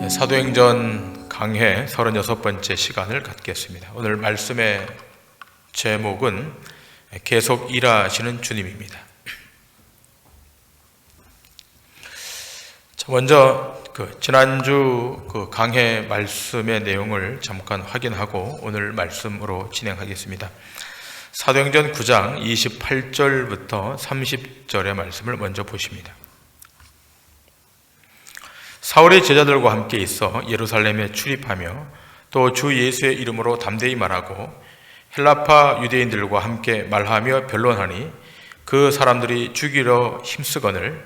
사도행전 강해 36번째 시간을 갖겠습니다. 오늘 말씀의 제목은 계속 일하시는 주님입니다. 먼저 지난주 강해 말씀의 내용을 잠깐 확인하고 오늘 말씀으로 진행하겠습니다. 사도행전 9장 28절부터 30절의 말씀을 먼저 보십니다. 사울의 제자들과 함께 있어 예루살렘에 출입하며 또 주 예수의 이름으로 담대히 말하고 헬라파 유대인들과 함께 말하며 변론하니 그 사람들이 죽이려 힘쓰거늘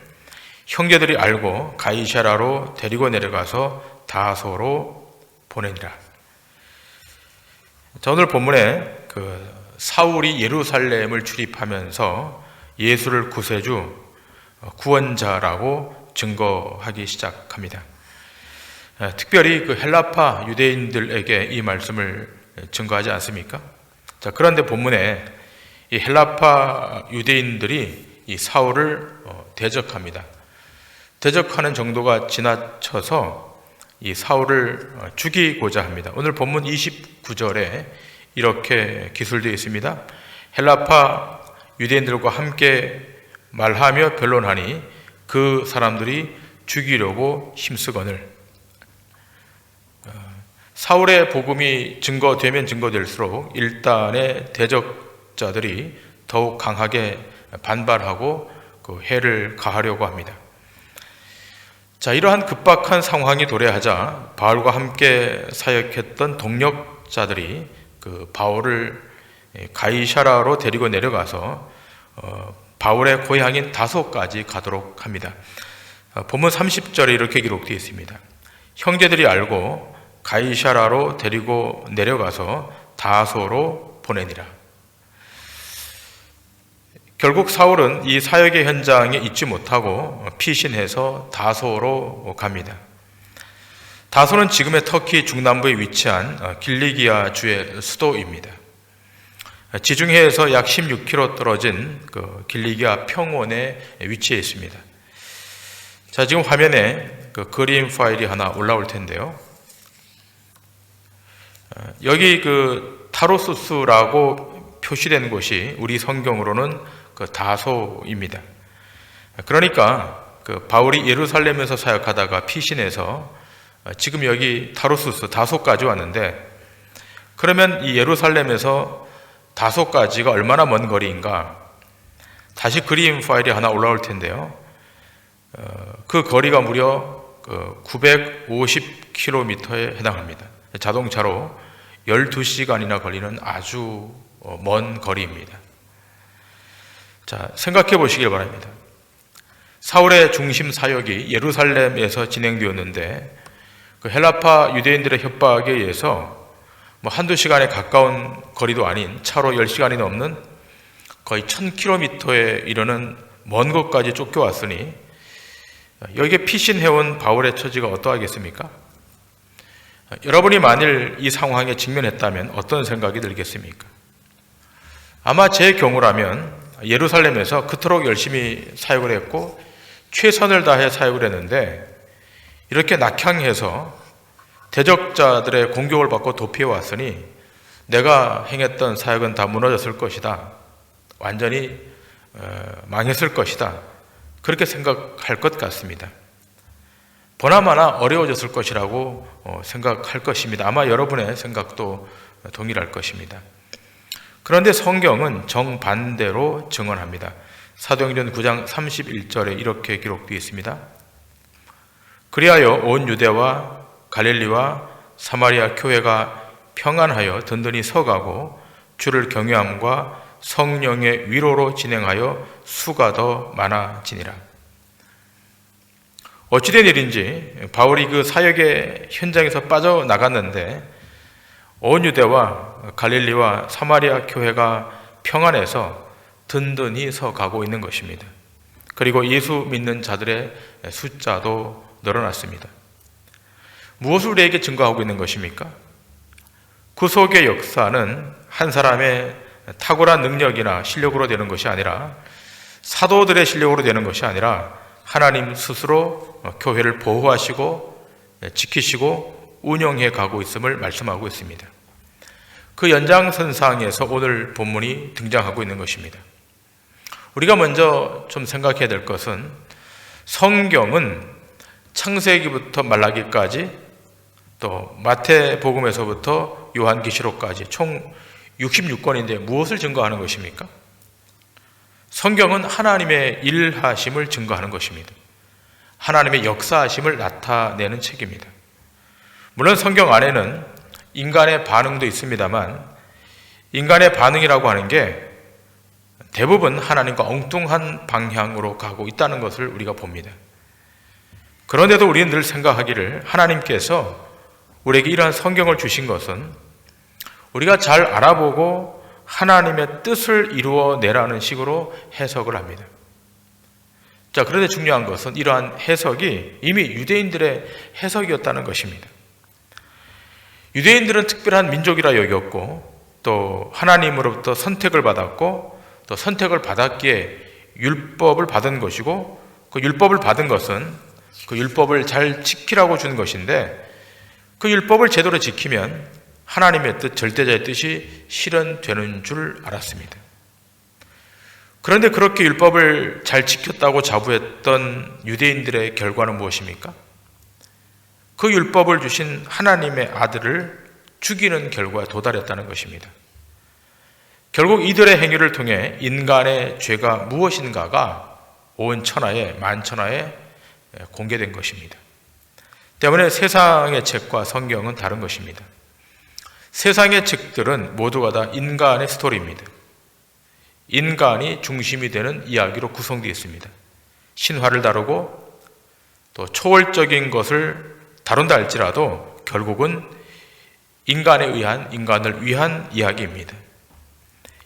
형제들이 알고 가이사랴로 데리고 내려가서 다소로 보내니라. 자, 오늘 본문에 사울이 예루살렘을 출입하면서 예수를 구세주, 구원자라고 증거하기 시작합니다. 특별히 헬라파 유대인들에게 이 말씀을 증거하지 않습니까? 자, 그런데 본문에 이 헬라파 유대인들이 이 사울을 대적합니다. 대적하는 정도가 지나쳐서 이 사울을 죽이고자 합니다. 오늘 본문 29절에 이렇게 기술되어 있습니다. 헬라파 유대인들과 함께 말하며 변론하니 그 사람들이 죽이려고 힘쓰거늘. 사울의 복음이 증거되면 증거될수록 일단의 대적자들이 더욱 강하게 반발하고 해를 가하려고 합니다. 자, 이러한 급박한 상황이 도래하자 바울과 함께 사역했던 동력자들이 바울을 가이사랴로 데리고 내려가서 바울의 고향인 다소까지 가도록 합니다. 본문 30절에 이렇게 기록되어 있습니다. 형제들이 알고 가이사랴로 데리고 내려가서 다소로 보내니라. 결국 사울은 이 사역의 현장에 있지 못하고 피신해서 다소로 갑니다. 다소는 지금의 터키 중남부에 위치한 길리기아 주의 수도입니다. 지중해에서 약 16km 떨어진 길리기아 평원에 위치해 있습니다. 자, 지금 화면에 그림 파일이 하나 올라올 텐데요. 여기 타로수스라고 표시된 곳이 우리 성경으로는 다소입니다. 그러니까 바울이 예루살렘에서 사역하다가 피신해서 지금 여기 타로수스 다소까지 왔는데, 그러면 이 예루살렘에서 다소까지가 얼마나 먼 거리인가? 다시 그림 파일이 하나 올라올 텐데요. 그 거리가 무려 950km에 해당합니다. 자동차로 12시간이나 걸리는 아주 먼 거리입니다. 자, 생각해 보시길 바랍니다. 사울의 중심 사역이 예루살렘에서 진행되었는데 헬라파 유대인들의 협박에 의해서 한두 시간에 가까운 거리도 아닌 차로 10시간이 넘는 거의 1000km에 이르는 먼 곳까지 쫓겨왔으니 여기에 피신해온 바울의 처지가 어떠하겠습니까? 여러분이 만일 이 상황에 직면했다면 어떤 생각이 들겠습니까? 아마 제 경우라면 예루살렘에서 그토록 열심히 사역을 했고 최선을 다해 사역을 했는데 이렇게 낙향해서 대적자들의 공격을 받고 도피해 왔으니 내가 행했던 사역은 다 무너졌을 것이다. 완전히 망했을 것이다. 그렇게 생각할 것 같습니다. 보나마나 어려워졌을 것이라고 생각할 것입니다. 아마 여러분의 생각도 동일할 것입니다. 그런데 성경은 정반대로 증언합니다. 사도행전 9장 31절에 이렇게 기록되어 있습니다. 그리하여 온 유대와 갈릴리와 사마리아 교회가 평안하여 든든히 서가고 주를 경외함과 성령의 위로로 진행하여 수가 더 많아지니라. 어찌된 일인지 바울이 그 사역의 현장에서 빠져나갔는데 온 유대와 갈릴리와 사마리아 교회가 평안해서 든든히 서가고 있는 것입니다. 그리고 예수 믿는 자들의 숫자도 늘어났습니다. 무엇을 우리에게 증거하고 있는 것입니까? 구속의 역사는 한 사람의 탁월한 능력이나 실력으로 되는 것이 아니라 사도들의 실력으로 되는 것이 아니라 하나님 스스로 교회를 보호하시고 지키시고 운영해 가고 있음을 말씀하고 있습니다. 그 연장선상에서 오늘 본문이 등장하고 있는 것입니다. 우리가 먼저 좀 생각해야 될 것은 성경은 창세기부터 말라기까지 또 마태복음에서부터 요한계시록까지 총 66권인데 무엇을 증거하는 것입니까? 성경은 하나님의 일하심을 증거하는 것입니다. 하나님의 역사하심을 나타내는 책입니다. 물론 성경 안에는 인간의 반응도 있습니다만 인간의 반응이라고 하는 게 대부분 하나님과 엉뚱한 방향으로 가고 있다는 것을 우리가 봅니다. 그런데도 우리는 늘 생각하기를 하나님께서 우리에게 이러한 성경을 주신 것은 우리가 잘 알아보고 하나님의 뜻을 이루어내라는 식으로 해석을 합니다. 자, 그런데 중요한 것은 이러한 해석이 이미 유대인들의 해석이었다는 것입니다. 유대인들은 특별한 민족이라 여겼고 또 하나님으로부터 선택을 받았고 또 선택을 받았기에 율법을 받은 것이고 그 율법을 받은 것은 그 율법을 잘 지키라고 준 것인데 그 율법을 제대로 지키면 하나님의 뜻, 절대자의 뜻이 실현되는 줄 알았습니다. 그런데 그렇게 율법을 잘 지켰다고 자부했던 유대인들의 결과는 무엇입니까? 그 율법을 주신 하나님의 아들을 죽이는 결과에 도달했다는 것입니다. 결국 이들의 행위를 통해 인간의 죄가 무엇인가가 온 천하에 만천하에 공개된 것입니다. 때문에 세상의 책과 성경은 다른 것입니다. 세상의 책들은 모두가 다 인간의 스토리입니다. 인간이 중심이 되는 이야기로 구성되어 있습니다. 신화를 다루고 또 초월적인 것을 다룬다 할지라도 결국은 인간을 위한 이야기입니다.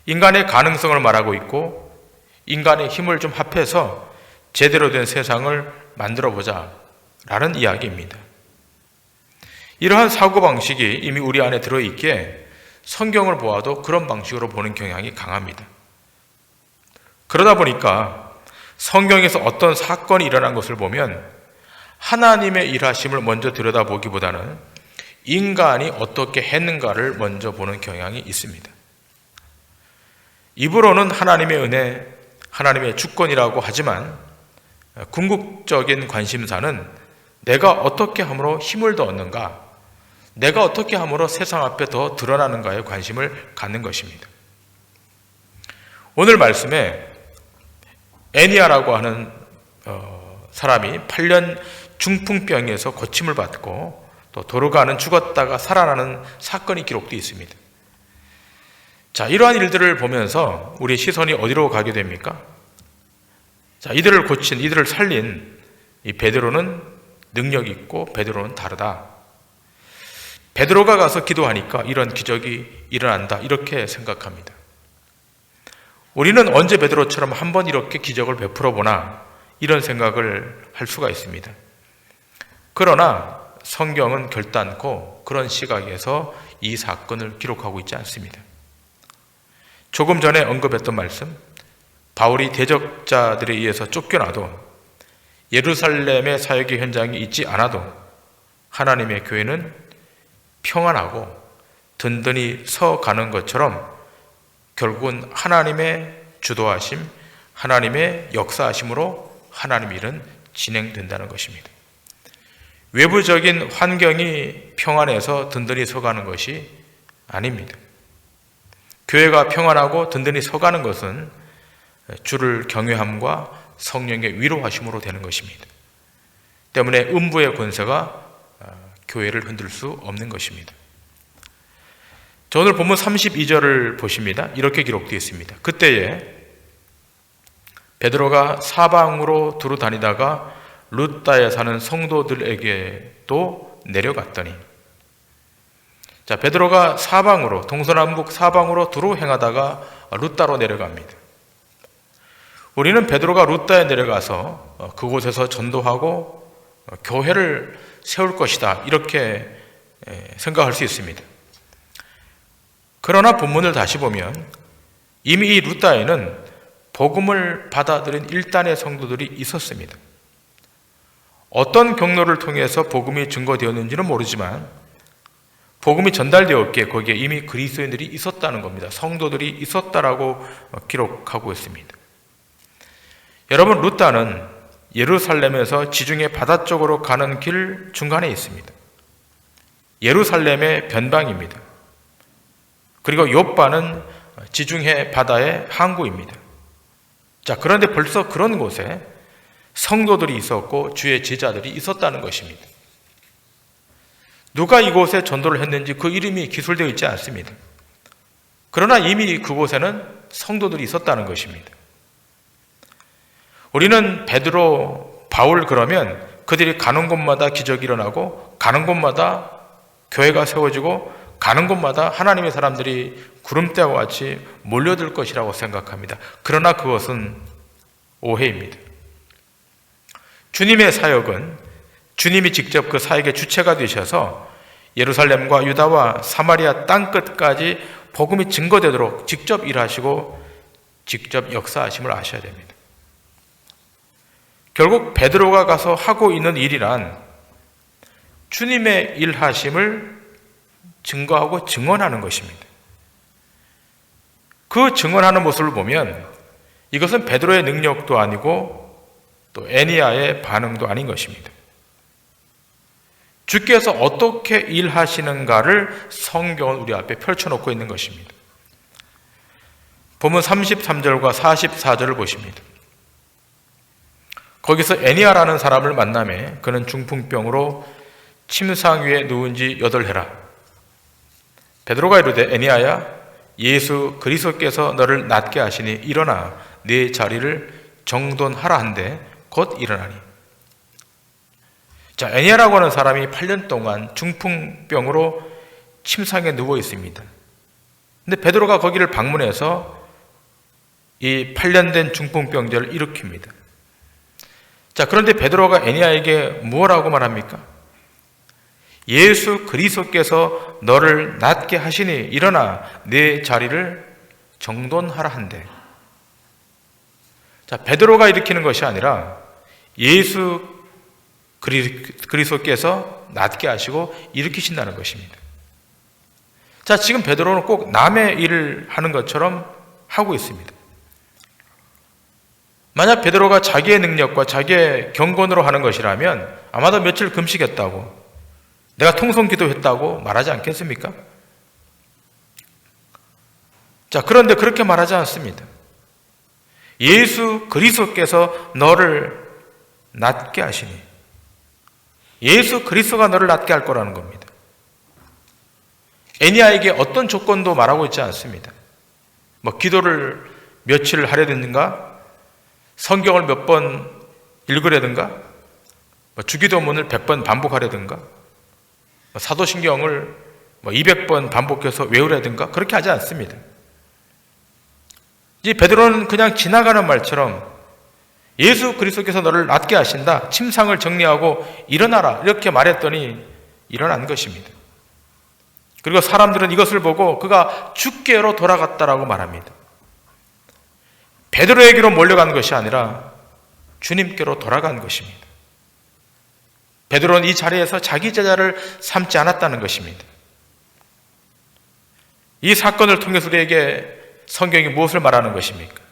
인간의 가능성을 말하고 있고 인간의 힘을 좀 합해서 제대로 된 세상을 만들어보자 라는 이야기입니다. 이러한 사고방식이 이미 우리 안에 들어있기에 성경을 보아도 그런 방식으로 보는 경향이 강합니다. 그러다 보니까 성경에서 어떤 사건이 일어난 것을 보면 하나님의 일하심을 먼저 들여다보기보다는 인간이 어떻게 했는가를 먼저 보는 경향이 있습니다. 입으로는 하나님의 은혜, 하나님의 주권이라고 하지만 궁극적인 관심사는 내가 어떻게 함으로 힘을 더 얻는가, 내가 어떻게 함으로 세상 앞에 더 드러나는가에 관심을 갖는 것입니다. 오늘 말씀에 애니아라고 하는 사람이 8년 중풍병에서 고침을 받고 또 도르가는 죽었다가 살아나는 사건이 기록되어 있습니다. 자, 이러한 일들을 보면서 우리 시선이 어디로 가게 됩니까? 자, 이들을 고친, 이들을 살린 이 베드로는 능력이 있고 베드로는 다르다. 베드로가 가서 기도하니까 이런 기적이 일어난다. 이렇게 생각합니다. 우리는 언제 베드로처럼 한번 이렇게 기적을 베풀어 보나 이런 생각을 할 수가 있습니다. 그러나 성경은 결단코 그런 시각에서 이 사건을 기록하고 있지 않습니다. 조금 전에 언급했던 말씀, 바울이 대적자들에 의해서 쫓겨나도 예루살렘의 사역의 현장이 있지 않아도 하나님의 교회는 평안하고 든든히 서가는 것처럼 결국은 하나님의 주도하심, 하나님의 역사하심으로 하나님의 일은 진행된다는 것입니다. 외부적인 환경이 평안해서 든든히 서가는 것이 아닙니다. 교회가 평안하고 든든히 서가는 것은 주를 경외함과 성령의 위로하심으로 되는 것입니다. 때문에 음부의 권세가 교회를 흔들 수 없는 것입니다. 저 오늘 본문 32절을 보십니다. 이렇게 기록되어 있습니다. 그때에 베드로가 사방으로 두루 다니다가 루다에 사는 성도들에게도 내려갔더니, 자, 베드로가 사방으로, 동서남북 사방으로 두루 행하다가 루다로 내려갑니다. 우리는 베드로가 루다에 내려가서 그곳에서 전도하고 교회를 세울 것이다, 이렇게 생각할 수 있습니다. 그러나 본문을 다시 보면 이미 이 루다에는 복음을 받아들인 일단의 성도들이 있었습니다. 어떤 경로를 통해서 복음이 증거되었는지는 모르지만 복음이 전달되었기에 거기에 이미 그리스도인들이 있었다는 겁니다. 성도들이 있었다라고 기록하고 있습니다. 여러분, 루다는 예루살렘에서 지중해 바다 쪽으로 가는 길 중간에 있습니다. 예루살렘의 변방입니다. 그리고 욥바는 지중해 바다의 항구입니다. 자, 그런데 벌써 그런 곳에 성도들이 있었고 주의 제자들이 있었다는 것입니다. 누가 이곳에 전도를 했는지 그 이름이 기술되어 있지 않습니다. 그러나 이미 그곳에는 성도들이 있었다는 것입니다. 우리는 베드로, 바울 그러면 그들이 가는 곳마다 기적이 일어나고 가는 곳마다 교회가 세워지고 가는 곳마다 하나님의 사람들이 구름대와 같이 몰려들 것이라고 생각합니다. 그러나 그것은 오해입니다. 주님의 사역은 주님이 직접 그 사역의 주체가 되셔서 예루살렘과 유다와 사마리아 땅끝까지 복음이 증거되도록 직접 일하시고 직접 역사하심을 아셔야 됩니다. 결국 베드로가 가서 하고 있는 일이란 주님의 일하심을 증거하고 증언하는 것입니다. 그 증언하는 모습을 보면 이것은 베드로의 능력도 아니고 또 애니야의 반응도 아닌 것입니다. 주께서 어떻게 일하시는가를 성경은 우리 앞에 펼쳐놓고 있는 것입니다. 보면 33절과 44절을 보십니다. 거기서 애니야라는 사람을 만나매 그는 중풍병으로 침상 위에 누운 지 8해라. 베드로가 이르되 애니야야, 예수 그리스도께서 너를 낫게 하시니 일어나 네 자리를 정돈하라 한데 곧 일어나니. 자, 애니야라고 하는 사람이 8년 동안 중풍병으로 침상에 누워 있습니다. 근데 베드로가 거기를 방문해서 이 8년 된 중풍병자를 일으킵니다. 자, 그런데 베드로가 애니야에게 무엇라고 말합니까? 예수 그리스도께서 너를 낫게 하시니 일어나 내 자리를 정돈하라 한대. 자, 베드로가 일으키는 것이 아니라 예수 그리스도께서 낫게 하시고 일으키신다는 것입니다. 자, 지금 베드로는 꼭 남의 일을 하는 것처럼 하고 있습니다. 만약 베드로가 자기의 능력과 자기의 경건으로 하는 것이라면 아마도 며칠 금식했다고, 내가 통성 기도했다고 말하지 않겠습니까? 자, 그런데 그렇게 말하지 않습니다. 예수 그리스도께서 너를 낫게 하시니, 예수 그리스도가 너를 낫게 할 거라는 겁니다. 애니야에게 어떤 조건도 말하고 있지 않습니다. 뭐 기도를 며칠 하려든가, 성경을 몇 번 읽으려든가, 주기도문을 100번 반복하려든가, 사도신경을 200번 반복해서 외우려든가 그렇게 하지 않습니다. 이 베드로는 그냥 지나가는 말처럼 예수 그리스도께서 너를 낫게 하신다, 침상을 정리하고 일어나라 이렇게 말했더니 일어난 것입니다. 그리고 사람들은 이것을 보고 그가 주께로 돌아갔다라고 말합니다. 베드로에게로 몰려간 것이 아니라 주님께로 돌아간 것입니다. 베드로는 이 자리에서 자기 제자를 삼지 않았다는 것입니다. 이 사건을 통해서 우리에게 성경이 무엇을 말하는 것입니까?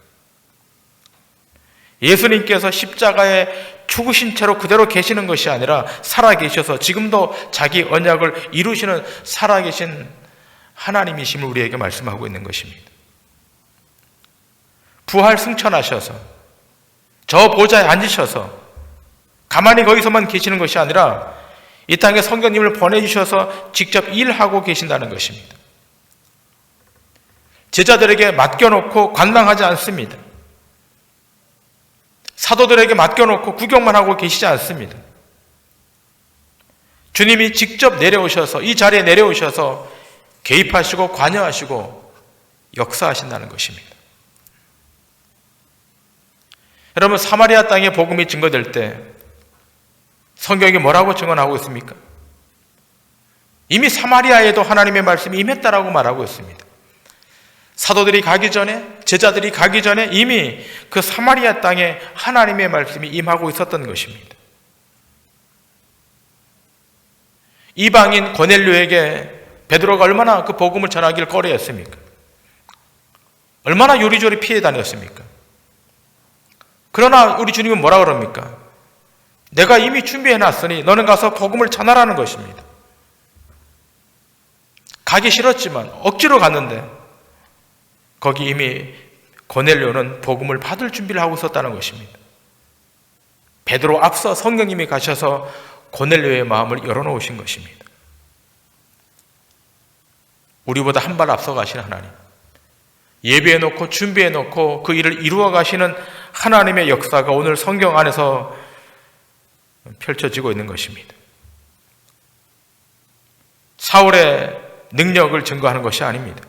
예수님께서 십자가에 죽으신 채로 그대로 계시는 것이 아니라 살아계셔서 지금도 자기 언약을 이루시는 살아계신 하나님이심을 우리에게 말씀하고 있는 것입니다. 부활 승천하셔서 저 보좌에 앉으셔서 가만히 거기서만 계시는 것이 아니라 이 땅에 성령님을 보내주셔서 직접 일하고 계신다는 것입니다. 제자들에게 맡겨놓고 관망하지 않습니다. 사도들에게 맡겨놓고 구경만 하고 계시지 않습니다. 주님이 직접 내려오셔서 이 자리에 내려오셔서 개입하시고 관여하시고 역사하신다는 것입니다. 여러분, 사마리아 땅에 복음이 증거될 때 성경이 뭐라고 증언하고 있습니까? 이미 사마리아에도 하나님의 말씀이 임했다라고 말하고 있습니다. 사도들이 가기 전에, 제자들이 가기 전에 이미 그 사마리아 땅에 하나님의 말씀이 임하고 있었던 것입니다. 이방인 고넬료에게 베드로가 얼마나 그 복음을 전하기를 꺼려했습니까? 얼마나 요리조리 피해 다녔습니까? 그러나 우리 주님은 뭐라 그럽니까? 내가 이미 준비해놨으니 너는 가서 복음을 전하라는 것입니다. 가기 싫었지만 억지로 갔는데 거기 이미 고넬료는 복음을 받을 준비를 하고 있었다는 것입니다. 베드로 앞서 성령님이 가셔서 고넬료의 마음을 열어놓으신 것입니다. 우리보다 한 발 앞서 가시는 하나님, 예비해놓고 준비해놓고 그 일을 이루어 가시는 하나님의 역사가 오늘 성경 안에서 펼쳐지고 있는 것입니다. 사울의 능력을 증거하는 것이 아닙니다.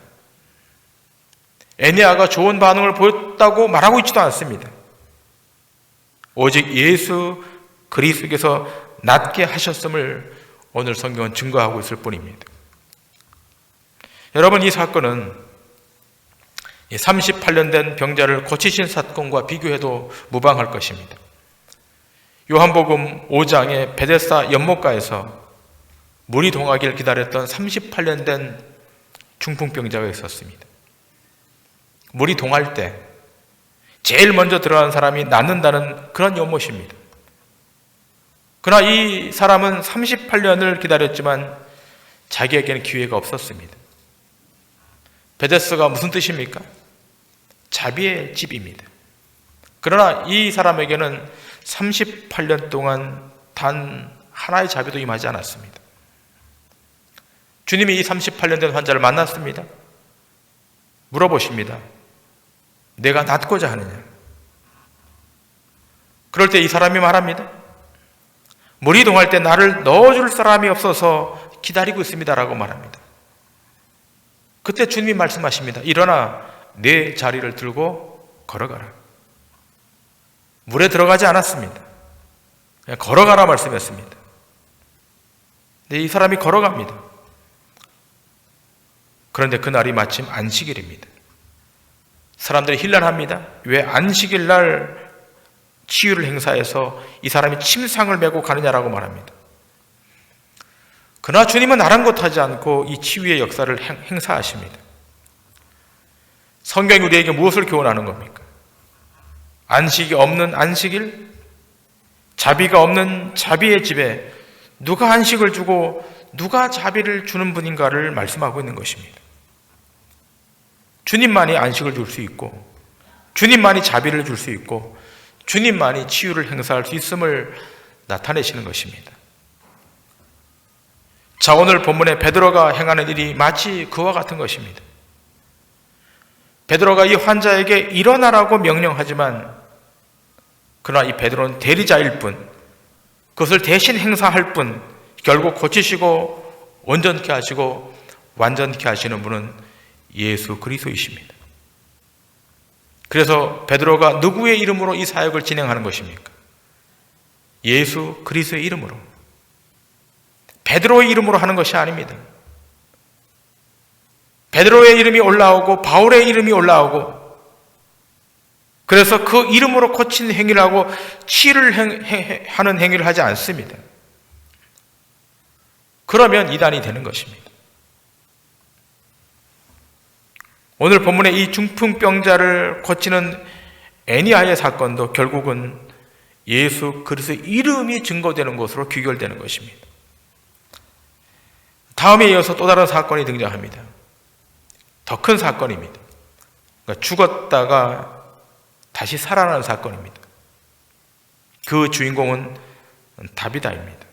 에네아가 좋은 반응을 보였다고 말하고 있지도 않습니다. 오직 예수 그리스도께서 낫게 하셨음을 오늘 성경은 증거하고 있을 뿐입니다. 여러분, 이 사건은 38년 된 병자를 고치신 사건과 비교해도 무방할 것입니다. 요한복음 5장의 베데스다 연못가에서 물이 동하기를 기다렸던 38년 된 중풍병자가 있었습니다. 물이 동할 때 제일 먼저 들어가는 사람이 낫는다는 그런 연못입니다. 그러나 이 사람은 38년을 기다렸지만 자기에게는 기회가 없었습니다. 베데스가 무슨 뜻입니까? 자비의 집입니다. 그러나 이 사람에게는 38년 동안 단 하나의 자비도 임하지 않았습니다. 주님이 이 38년 된 환자를 만났습니다. 물어보십니다. 내가 낫고자 하느냐? 그럴 때 이 사람이 말합니다. 물이 동할 때 나를 넣어줄 사람이 없어서 기다리고 있습니다라고 말합니다. 그때 주님이 말씀하십니다. 일어나 내 자리를 들고 걸어가라. 물에 들어가지 않았습니다. 그냥 걸어가라 말씀했습니다. 근데 이 사람이 걸어갑니다. 그런데 그날이 마침 안식일입니다. 사람들이 힐난합니다. 왜 안식일 날 치유를 행사해서 이 사람이 침상을 메고 가느냐라고 말합니다. 그러나 주님은 아랑곳하지 않고 이 치유의 역사를 행사하십니다. 성경이 우리에게 무엇을 교훈하는 겁니까? 안식이 없는 안식일, 자비가 없는 자비의 집에 누가 안식을 주고 누가 자비를 주는 분인가를 말씀하고 있는 것입니다. 주님만이 안식을 줄 수 있고 주님만이 자비를 줄 수 있고 주님만이 치유를 행사할 수 있음을 나타내시는 것입니다. 자, 오늘 본문에 베드로가 행하는 일이 마치 그와 같은 것입니다. 베드로가 이 환자에게 일어나라고 명령하지만 그러나 이 베드로는 대리자일 뿐, 그것을 대신 행사할 뿐, 결국 고치시고 온전케 하시고 완전케 하시는 분은 예수 그리스도이십니다. 그래서 베드로가 누구의 이름으로 이 사역을 진행하는 것입니까? 예수 그리스도의 이름으로, 베드로의 이름으로 하는 것이 아닙니다. 베드로의 이름이 올라오고 바울의 이름이 올라오고 그래서 그 이름으로 고친 행위를 하고 치유를 하는 행위를 하지 않습니다. 그러면 이단이 되는 것입니다. 오늘 본문의 이 중풍병자를 고치는 애니아의 사건도 결국은 예수 그리스도의 이름이 증거되는 것으로 귀결되는 것입니다. 다음에 이어서 또 다른 사건이 등장합니다. 더 큰 사건입니다. 그러니까 죽었다가 다시 살아나는 사건입니다. 그 주인공은 다비다입니다.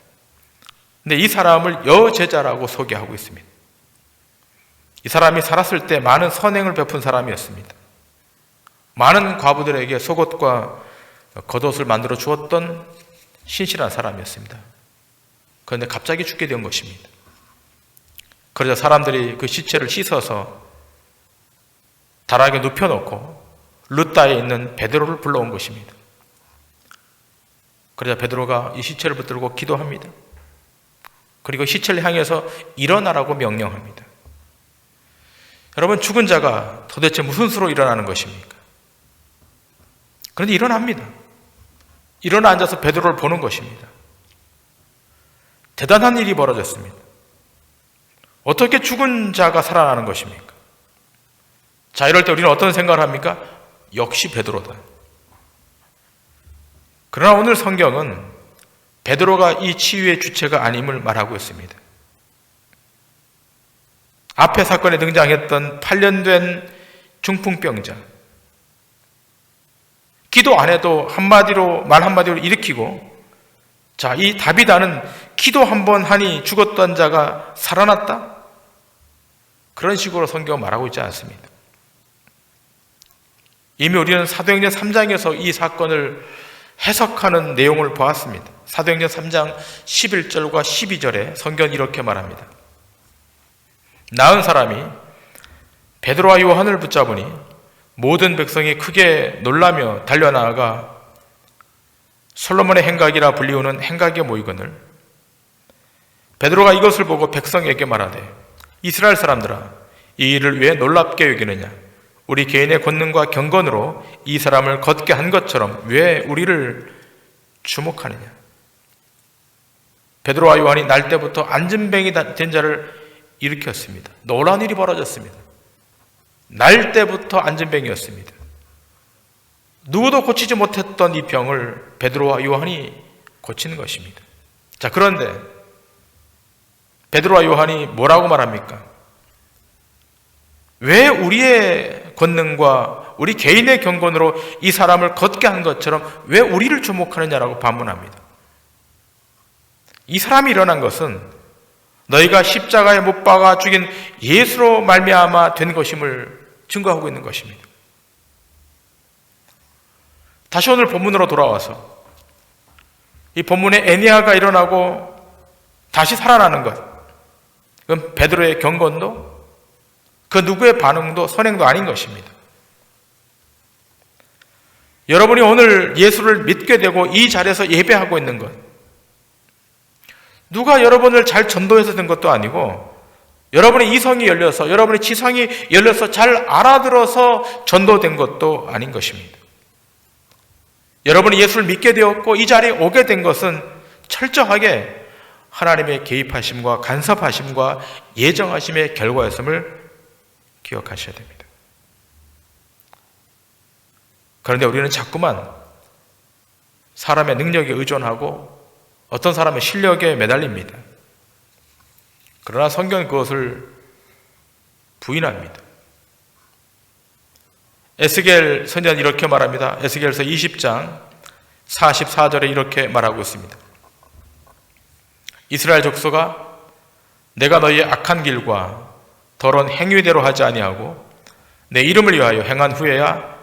근데 이 사람을 여제자라고 소개하고 있습니다. 이 사람이 살았을 때 많은 선행을 베푼 사람이었습니다. 많은 과부들에게 속옷과 겉옷을 만들어 주었던 신실한 사람이었습니다. 그런데 갑자기 죽게 된 것입니다. 그러자 사람들이 그 시체를 씻어서 다락에 눕혀놓고 룻다에 있는 베드로를 불러온 것입니다. 그러자 베드로가 이 시체를 붙들고 기도합니다. 그리고 시체를 향해서 일어나라고 명령합니다. 여러분, 죽은 자가 도대체 무슨 수로 일어나는 것입니까? 그런데 일어납니다. 일어나 앉아서 베드로를 보는 것입니다. 대단한 일이 벌어졌습니다. 어떻게 죽은 자가 살아나는 것입니까? 자, 이럴 때 우리는 어떤 생각을 합니까? 역시 베드로다. 그러나 오늘 성경은 베드로가 이 치유의 주체가 아님을 말하고 있습니다. 앞에 사건에 등장했던 8년 된 중풍병자, 기도 안 해도 말 한마디로 일으키고, 자, 이 다비다는 기도 한 번 하니 죽었던 자가 살아났다? 그런 식으로 성경은 말하고 있지 않습니다. 이미 우리는 사도행전 3장에서 이 사건을 해석하는 내용을 보았습니다. 사도행전 3장 11절과 12절에 성경은 이렇게 말합니다. 나은 사람이 베드로와 요한을 붙잡으니 모든 백성이 크게 놀라며 달려나아가 솔로몬의 행각이라 불리우는 행각에 모이거늘 베드로가 이것을 보고 백성에게 말하되 이스라엘 사람들아 이 일을 왜 놀랍게 여기느냐 우리 개인의 권능과 경건으로 이 사람을 걷게 한 것처럼 왜 우리를 주목하느냐. 베드로와 요한이 날 때부터 안진뱅이 된 자를 일으켰습니다. 놀라운 일이 벌어졌습니다. 날 때부터 안진뱅이였습니다. 누구도 고치지 못했던 이 병을 베드로와 요한이 고치는 것입니다. 자, 그런데 베드로와 요한이 뭐라고 말합니까? 왜 우리의 권능과 우리 개인의 경건으로 이 사람을 걷게 한 것처럼 왜 우리를 주목하느냐라고 반문합니다. 이 사람이 일어난 것은 너희가 십자가에 못 박아 죽인 예수로 말미암아 된 것임을 증거하고 있는 것입니다. 다시 오늘 본문으로 돌아와서 이 본문에 에니아가 일어나고 다시 살아나는 것, 그건 베드로의 경건도 그 누구의 반응도 선행도 아닌 것입니다. 여러분이 오늘 예수를 믿게 되고 이 자리에서 예배하고 있는 것, 누가 여러분을 잘 전도해서 된 것도 아니고 여러분의 이성이 열려서 여러분의 지성이 열려서 잘 알아들어서 전도된 것도 아닌 것입니다. 여러분이 예수를 믿게 되었고 이 자리에 오게 된 것은 철저하게 하나님의 개입하심과 간섭하심과 예정하심의 결과였음을 기억하셔야 됩니다. 그런데 우리는 자꾸만 사람의 능력에 의존하고 어떤 사람의 실력에 매달립니다. 그러나 성경은 그것을 부인합니다. 에스겔 선지자는 이렇게 말합니다. 에스겔서 20장 44절에 이렇게 말하고 있습니다. 이스라엘 족속아 내가 너희의 악한 길과 더러운 행위대로 하지 아니하고 내 이름을 위하여 행한 후에야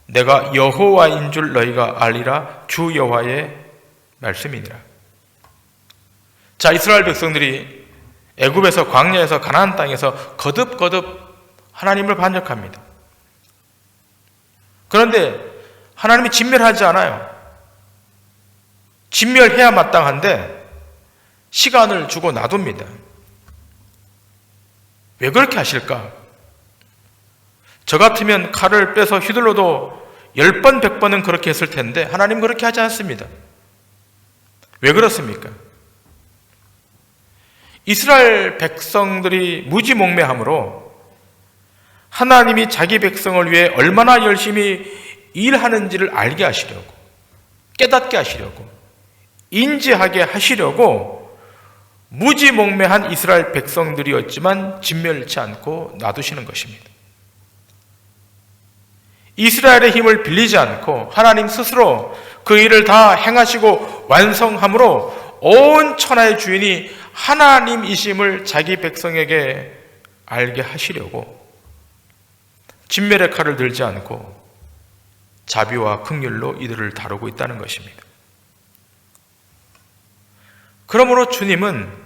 내가 여호와인 줄 너희가 알리라. 주 여호와의 말씀이니라. 자, 이스라엘 백성들이 애굽에서 광야에서 가나안 땅에서 거듭거듭 하나님을 반역합니다. 그런데 하나님이 진멸하지 않아요. 진멸해야 마땅한데 시간을 주고 놔둡니다. 왜 그렇게 하실까? 저 같으면 칼을 빼서 휘둘러도 10번, 100번은 그렇게 했을 텐데 하나님은 그렇게 하지 않습니다. 왜 그렇습니까? 이스라엘 백성들이 무지몽매함으로 하나님이 자기 백성을 위해 얼마나 열심히 일하는지를 알게 하시려고, 깨닫게 하시려고, 인지하게 하시려고 무지몽매한 이스라엘 백성들이었지만 진멸치 않고 놔두시는 것입니다. 이스라엘의 힘을 빌리지 않고 하나님 스스로 그 일을 다 행하시고 완성함으로 온 천하의 주인이 하나님이심을 자기 백성에게 알게 하시려고 진멸의 칼을 들지 않고 자비와 긍휼로 이들을 다루고 있다는 것입니다. 그러므로 주님은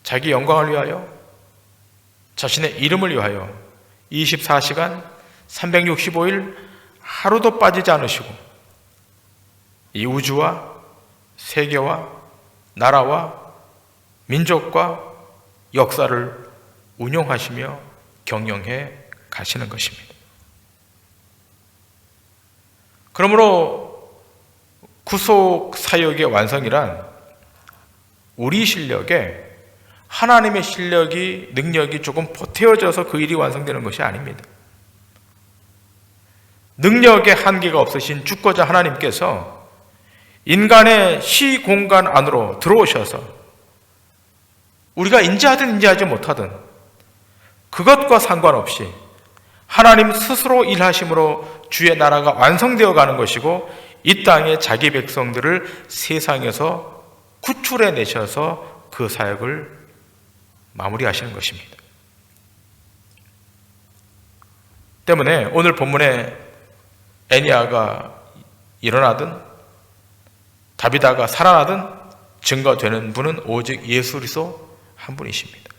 자기 영광을 위하여 자신의 이름을 위하여 24시간 365일 하루도 빠지지 않으시고 이 우주와 세계와 나라와 민족과 역사를 운용하시며 경영해 가시는 것입니다. 그러므로 구속 사역의 완성이란 우리 실력에 하나님의 실력이, 능력이 조금 보태어져서 그 일이 완성되는 것이 아닙니다. 능력의 한계가 없으신 주권자 하나님께서 인간의 시공간 안으로 들어오셔서 우리가 인지하든 인지하지 못하든 그것과 상관없이 하나님 스스로 일하심으로 주의 나라가 완성되어 가는 것이고, 이 땅에 자기 백성들을 세상에서 구출해 내셔서 그 사역을 마무리하시는 것입니다. 때문에 오늘 본문에 애니아가 일어나든 다비다가 살아나든 증거되는 분은 오직 예수 그리스도 한 분이십니다.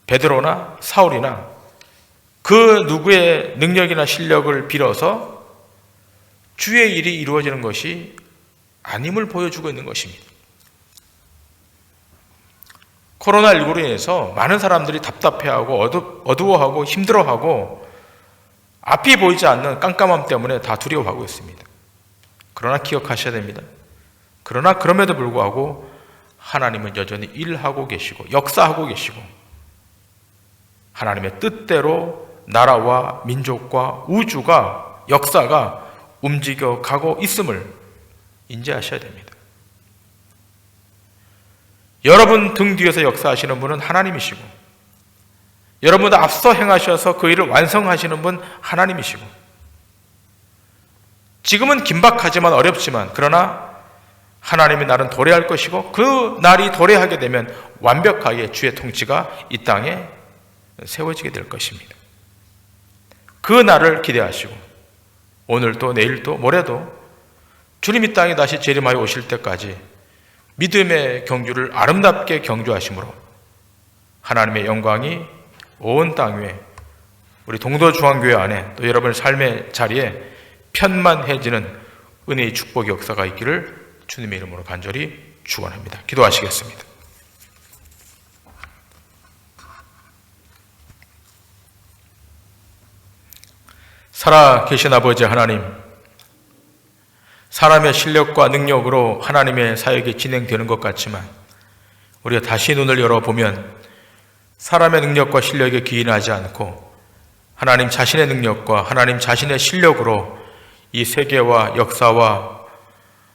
베드로나 사울이나 그 누구의 능력이나 실력을 빌어서 주의 일이 이루어지는 것이 아님을 보여주고 있는 것입니다. 코로나19로 인해서 많은 사람들이 답답해하고 어두워하고 힘들어하고 앞이 보이지 않는 깜깜함 때문에 다 두려워하고 있습니다. 그러나 기억하셔야 됩니다. 그러나 그럼에도 불구하고 하나님은 여전히 일하고 계시고 역사하고 계시고 하나님의 뜻대로 나라와 민족과 우주가, 역사가 움직여가고 있음을 인지하셔야 됩니다. 여러분 등 뒤에서 역사하시는 분은 하나님이시고, 여러분도 앞서 행하셔서 그 일을 완성하시는 분 하나님이시고, 지금은 긴박하지만 어렵지만 그러나 하나님의 날은 도래할 것이고, 그 날이 도래하게 되면 완벽하게 주의 통치가 이 땅에 세워지게 될 것입니다. 그 날을 기대하시고 오늘도 내일도 모레도 주님 이 땅에 다시 재림하여 오실 때까지 믿음의 경주를 아름답게 경주하심으로 하나님의 영광이 온 땅 위에, 우리 동도중앙교회 안에 또 여러분의 삶의 자리에 편만해지는 은혜의 축복의 역사가 있기를 주님의 이름으로 간절히 축원합니다. 기도하시겠습니다. 살아계신 아버지 하나님, 사람의 실력과 능력으로 하나님의 사역이 진행되는 것 같지만 우리가 다시 눈을 열어보면 사람의 능력과 실력에 기인하지 않고 하나님 자신의 능력과 하나님 자신의 실력으로 이 세계와 역사와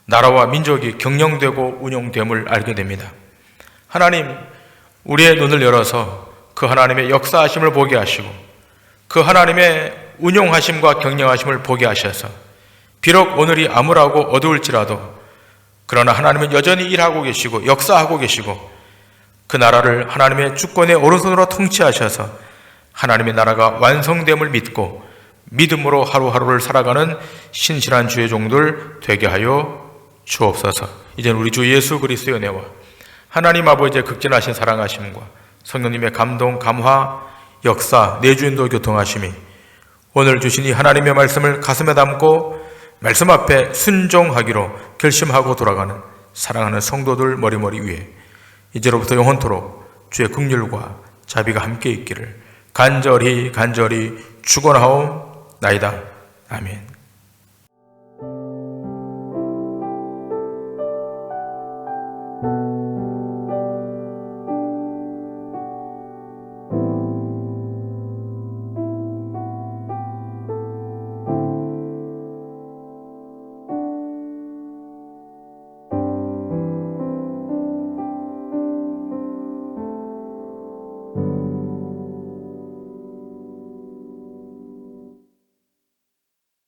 나라와 민족이 경영되고 운용됨을 알게 됩니다. 하나님, 우리의 눈을 열어서 그 하나님의 역사하심을 보게 하시고 그 하나님의 운용하심과 경영하심을 보게 하셔서 비록 오늘이 암울하고 어두울지라도 그러나 하나님은 여전히 일하고 계시고 역사하고 계시고 그 나라를 하나님의 주권의 오른손으로 통치하셔서 하나님의 나라가 완성됨을 믿고 믿음으로 하루하루를 살아가는 신실한 주의 종들 되게 하여 주옵소서. 이젠 우리 주 예수 그리스도의 은혜와 하나님 아버지의 극진하신 사랑하심과 성령님의 감동, 감화, 역사, 내주인도 교통하심이 오늘 주신 이 하나님의 말씀을 가슴에 담고 말씀 앞에 순종하기로 결심하고 돌아가는 사랑하는 성도들 머리머리 위에 이제로부터 영원토록 주의 긍휼과 자비가 함께 있기를 간절히 축원하옵나이다. 아멘.